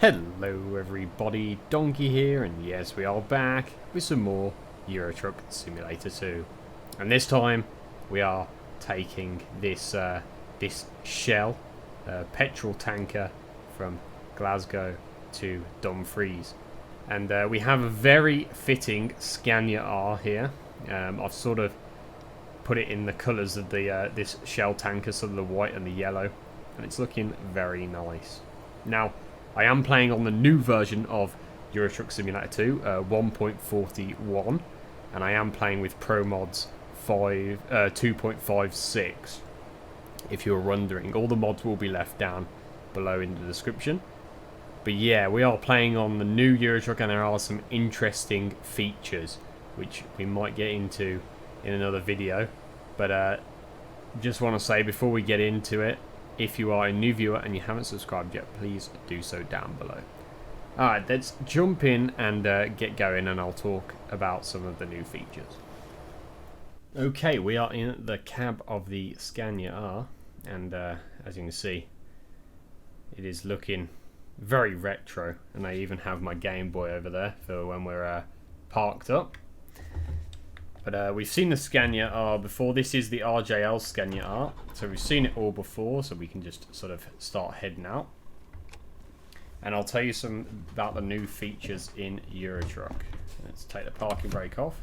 Hello everybody, Donkey here, and yes, we are back with some more Euro Truck Simulator 2. And this time, we are taking this Shell petrol tanker from Glasgow to Dumfries. And we have a very fitting Scania R here. I've sort of put it in the colours of the this Shell tanker, sort of the white and the yellow, and it's looking very nice. Now, I am playing on the new version of Euro Truck Simulator 2, 1.41, and I am playing with Pro Mods 2.56. If you're wondering, all the mods will be left down below in the description. But yeah, we are playing on the new Euro Truck, and there are some interesting features which we might get into in another video. But just want to say before we get into it, if you are a new viewer and you haven't subscribed yet, please do so down below. Alright, let's jump in and get going, and I'll talk about some of the new features. Okay, we are in the cab of the Scania R, and as you can see, it is looking very retro, and I even have my Game Boy over there for when we're parked up. But we've seen the Scania R before. This is the RJL Scania R. So we've seen it all before, so we can just sort of start heading out. And I'll tell you some about the new features in Euro Truck. Let's take the parking brake off.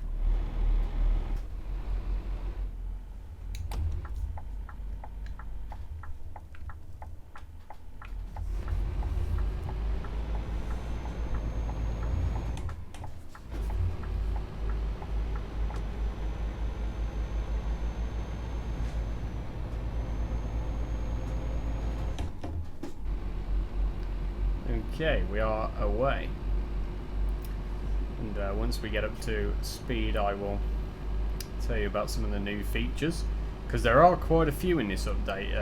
Okay, we are away, and once we get up to speed I will tell you about some of the new features, because there are quite a few in this update,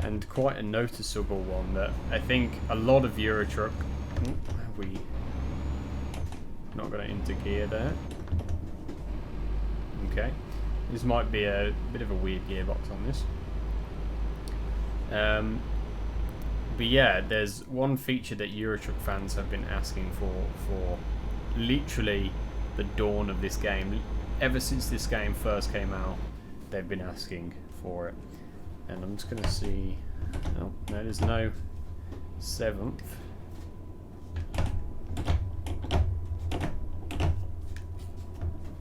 and quite a noticeable one that I think a lot of Euro Truck... have we not got it into gear there? Okay, this might be a bit of a weird gearbox on this. But yeah, there's one feature that Euro Truck fans have been asking for literally the dawn of this game. Ever since this game first came out, they've been asking for it. And I'm just going to see... oh, no, there's no 7th.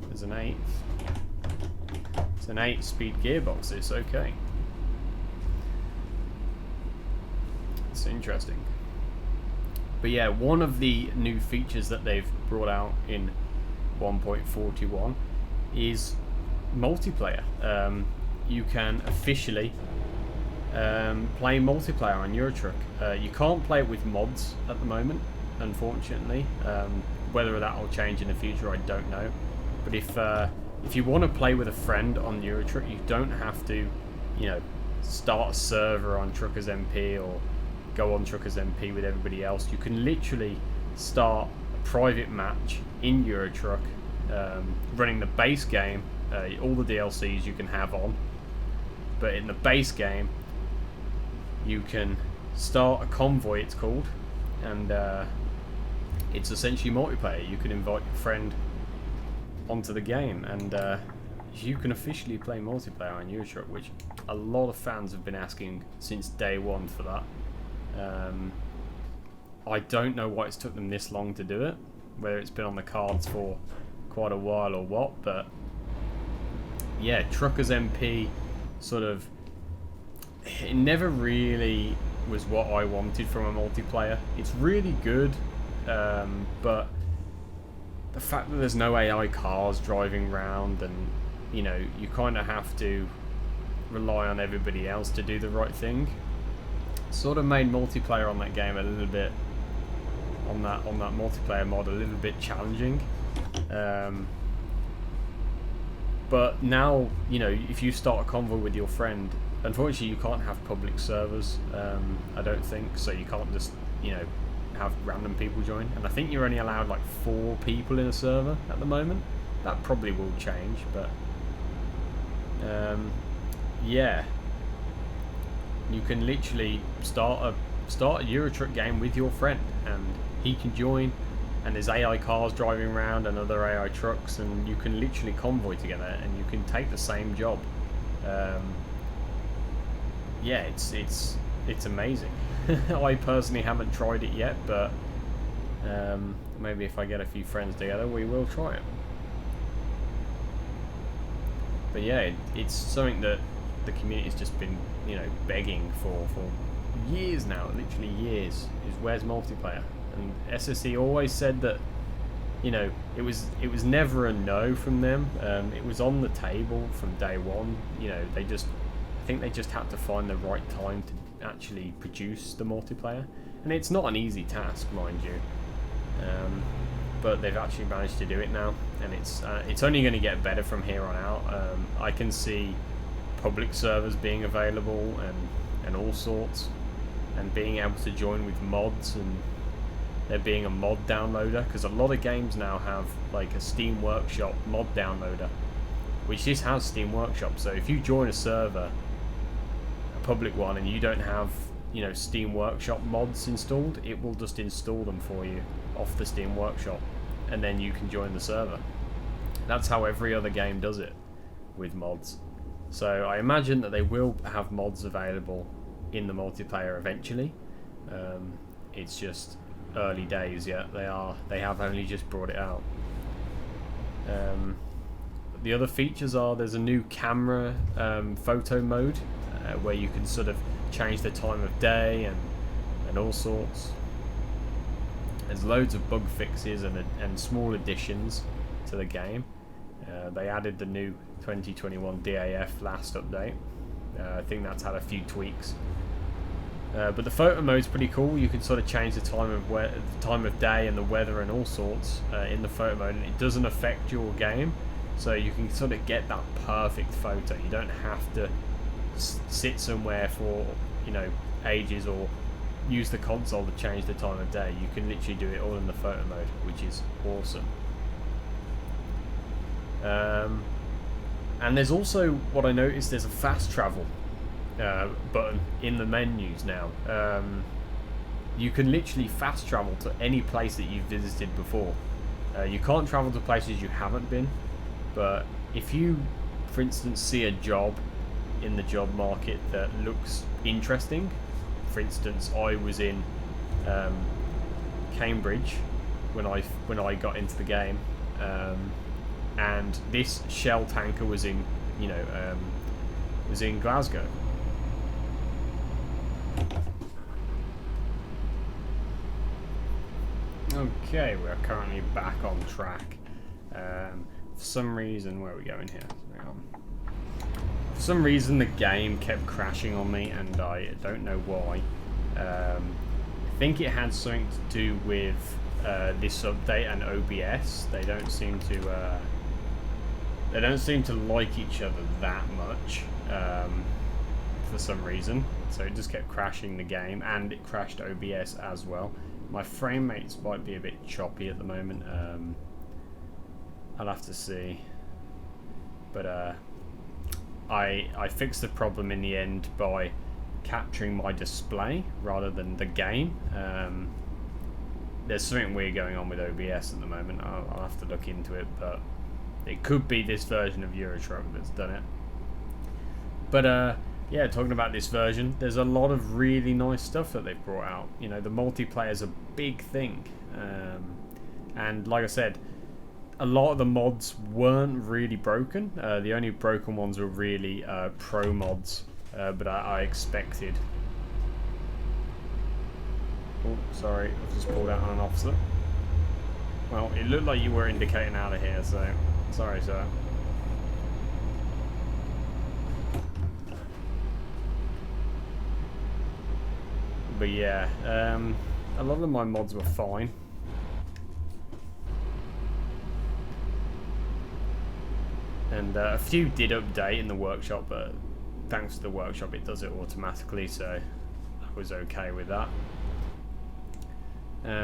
There's an 8th. It's an 8-speed gearbox, it's okay. Interesting. But yeah, one of the new features that they've brought out in 1.41 is multiplayer. You can officially play multiplayer on Euro Truck. You can't play it with mods at the moment, unfortunately. Whether that will change in the future, I don't know. But if you want to play with a friend on Euro Truck, you don't have to, you know, start a server on Truckers MP or go on Truckers MP with everybody else. You can literally start a private match in Euro Truck, running the base game, all the DLCs you can have on, but in the base game you can start a convoy, it's called, and it's essentially multiplayer. You can invite your friend onto the game, and you can officially play multiplayer on Euro Truck, which a lot of fans have been asking since day one for that. I don't know why it's took them this long to do it, whether it's been on the cards for quite a while or what, but yeah, Truckers MP sort of, it never really was what I wanted from a multiplayer. It's really good, but the fact that there's no AI cars driving around, and you know, you kind of have to rely on everybody else to do the right thing, sort of made multiplayer on that game a little bit, on that multiplayer mod, a little bit challenging. But now, you know, if you start a convoy with your friend, unfortunately you can't have public servers, I don't think, so you can't just, you know, have random people join, and I think you're only allowed like 4 people in a server at the moment. That probably will change, but yeah, you can literally start a start a Euro Truck game with your friend, and he can join. And there's AI cars driving around and other AI trucks, and you can literally convoy together, and you can take the same job. Yeah, it's amazing. I personally haven't tried it yet, but maybe if I get a few friends together, we will try it. But yeah, it's something that the community's just been, begging for years now, literally years. Is where's multiplayer? And SSE always said that, it was never a no from them. It was on the table from day one. I think they just had to find the right time to actually produce the multiplayer, and it's not an easy task, mind you. But they've actually managed to do it now, and it's only going to get better from here on out. I can see public servers being available and all sorts, and being able to join with mods, and there being a mod downloader, because a lot of games now have like a Steam Workshop mod downloader, which just has Steam Workshop. So if you join a server, a public one, and you don't have Steam Workshop mods installed, it will just install them for you off the Steam Workshop, and then you can join the server. That's how every other game does it with mods. So I imagine that they will have mods available in the multiplayer eventually. It's just early days yet. They have only just brought it out. The other features are, there's a new camera photo mode where you can sort of change the time of day and all sorts. There's loads of bug fixes and small additions to the game. They added the new 2021 DAF last update. I think that's had a few tweaks. But the photo mode's pretty cool. You can sort of change the time of day and the weather and all sorts in the photo mode, and it doesn't affect your game. So you can sort of get that perfect photo. You don't have to sit somewhere for ages or use the console to change the time of day. You can literally do it all in the photo mode, which is awesome. And there's also, what I noticed, there's a fast travel button in the menus now. You can literally fast travel to any place that you've visited before. You can't travel to places you haven't been, but if you, for instance, see a job in the job market that looks interesting, for instance, I was in Cambridge when I got into the game, and this Shell tanker was in Glasgow. Okay, we're currently back on track. For some reason, where are we going here? Hang on. For some reason, the game kept crashing on me, and I don't know why. I think it had something to do with this update and OBS. They don't seem to like each other that much for some reason. So it just kept crashing the game, and it crashed OBS as well. My frame rates might be a bit choppy at the moment. I'll have to see. But I fixed the problem in the end by capturing my display rather than the game. There's something weird going on with OBS at the moment. I'll have to look into it, but it could be this version of Euro Truck that's done it. But yeah, talking about this version, there's a lot of really nice stuff that they've brought out. The multiplayer's a big thing, and like I said, a lot of the mods weren't really broken. The only broken ones were really pro mods, but I expected. Oh, sorry, I've just pulled out on an officer. Well, it looked like you were indicating out of here, so sorry, sir. But yeah, a lot of my mods were fine. And a few did update in the workshop, but thanks to the workshop it does it automatically, so I was okay with that.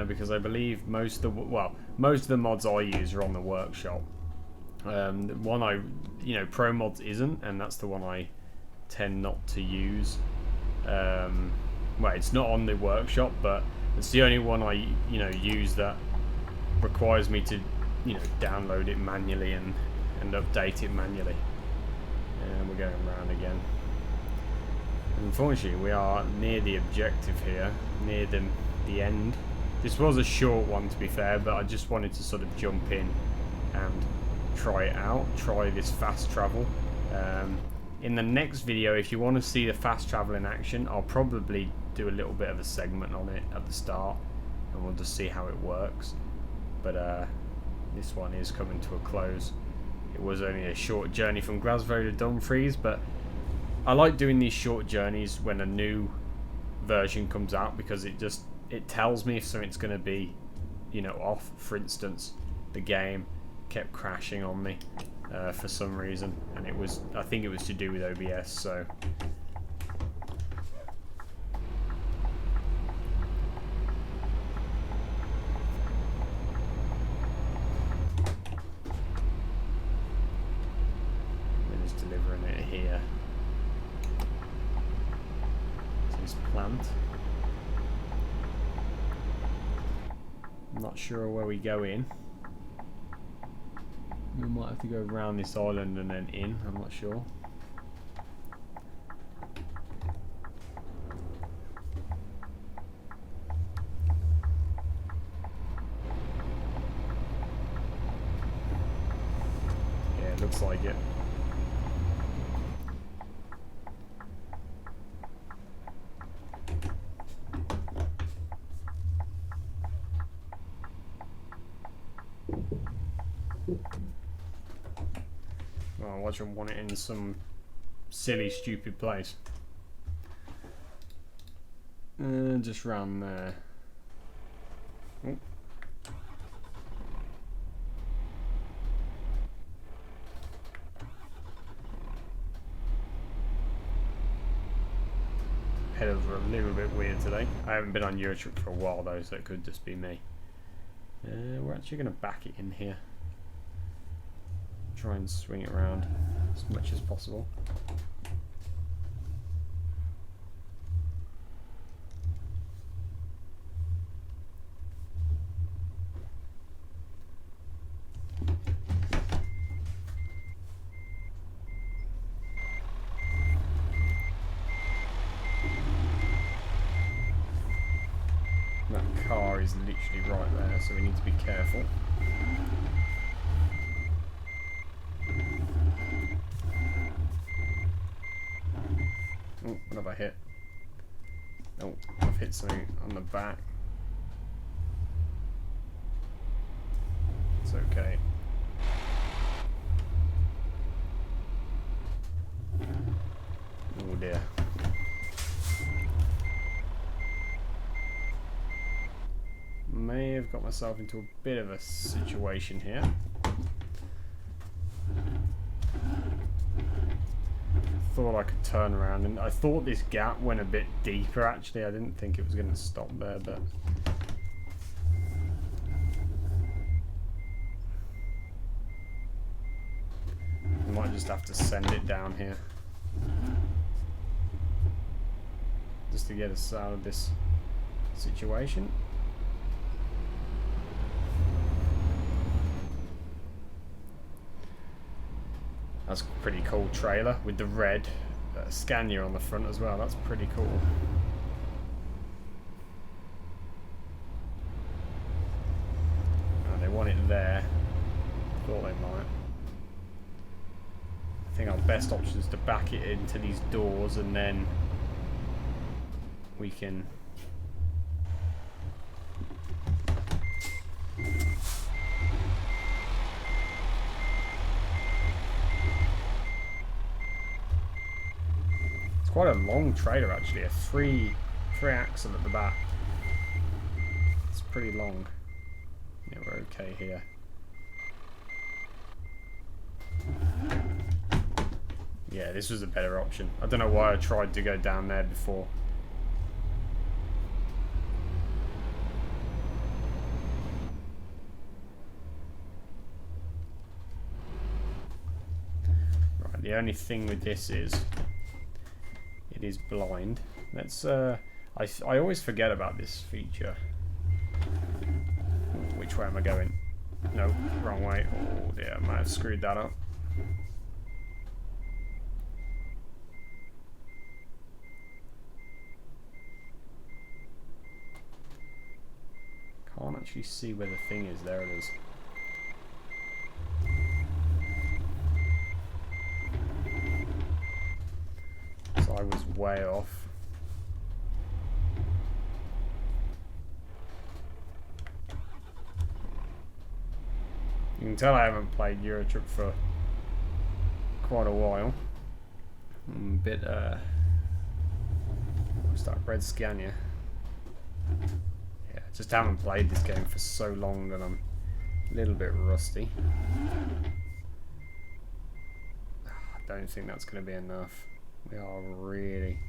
Because I believe most of the mods I use are on the workshop. The one Pro Mods isn't, and that's the one I tend not to use. well, it's not on the workshop, but it's the only one I use that requires me to download it manually and update it manually. And we're going around again. Unfortunately, we are near the objective here, near the end. This was a short one, to be fair, but I just wanted to sort of jump in and try it out, try this fast travel. In the next video, if you want to see the fast travel in action, I'll probably do a little bit of a segment on it at the start, and we'll just see how it works. But this one is coming to a close. It was only a short journey from Glasgow to Dumfries, but I like doing these short journeys when a new version comes out, because it tells me if something's going to be off. For instance, the game kept crashing on me for some reason, and I think it was to do with OBS. So we're just delivering it here to this plant. I'm not sure where we go in. We might have to go around this island and then in, I'm not sure. Yeah, it looks like it. Well, watch them want it in some silly, stupid place. Just round there. Oh. Pedals are a little bit weird today. I haven't been on Eurotrip for a while though, so it could just be me. We're actually going to back it in here. Try and swing it around as much as possible. That car is literally right there, so we need to be careful. Oh, what have I hit? Oh, I've hit something on the back. It's okay. Oh dear. May have got myself into a bit of a situation here. Thought I could turn around, and I thought this gap went a bit deeper actually. I didn't think it was going to stop there, but I might just have to send it down here just to get us out of this situation. That's a pretty cool trailer with the red Scania on the front as well. That's pretty cool. Oh, they want it there. Thought they might. I think our best option is to back it into these doors, and then we can quite a long trailer actually, a three axle at the back. It's pretty long. Yeah, we're okay here. Yeah, this was a better option. I don't know why I tried to go down there before. Right, the only thing with this is it is blind. Let's I always forget about this feature. Which way am I going? No, wrong way. Oh dear, I might have screwed that up. Can't actually see where the thing is. There it is. So I was way off. You can tell I haven't played Euro Truck for quite a while. I'm a bit what's that, Red Scania? Yeah, just haven't played this game for so long that I'm a little bit rusty. I don't think that's going to be enough. We are really,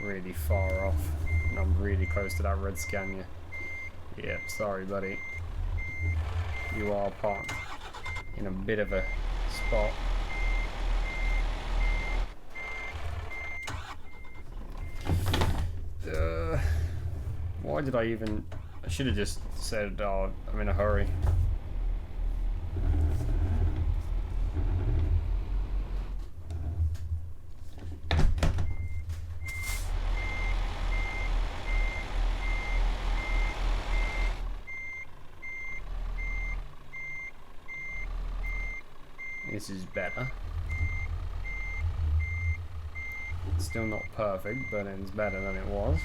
really far off, and I'm really close to that Red Scania. Yeah, sorry buddy. You are parked in a bit of a spot. Why did I even... I should have just said, oh, I'm in a hurry. This is better. It's still not perfect, but it's better than it was.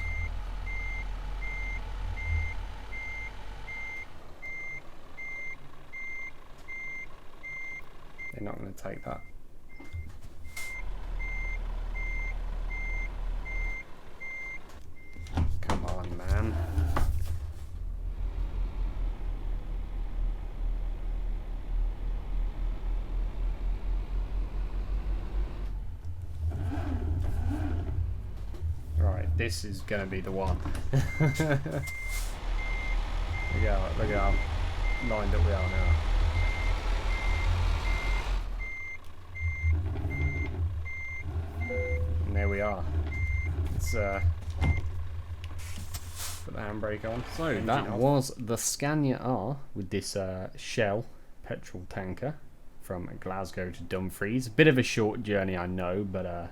They're not going to take that. Come on, man. Right, this is going to be the one. Look how lined up we are now. There we are. Let's put the handbrake on. So that was the Scania R with this Shell petrol tanker from Glasgow to Dumfries. A bit of a short journey, I know, but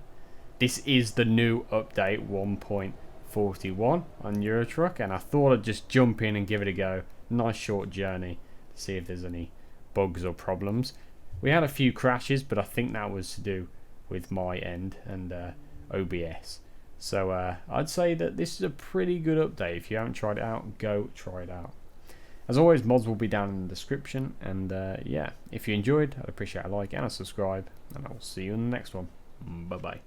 this is the new update 1.41 on Euro Truck, and I thought I'd just jump in and give it a go. Nice short journey to see if there's any bugs or problems. We had a few crashes, but I think that was to do with my end and OBS. So I'd say that this is a pretty good update. If you haven't tried it out, go try it out. As always, mods will be down in the description, and yeah, if you enjoyed, I'd appreciate a like and a subscribe, and I'll see you in the next one. Bye bye.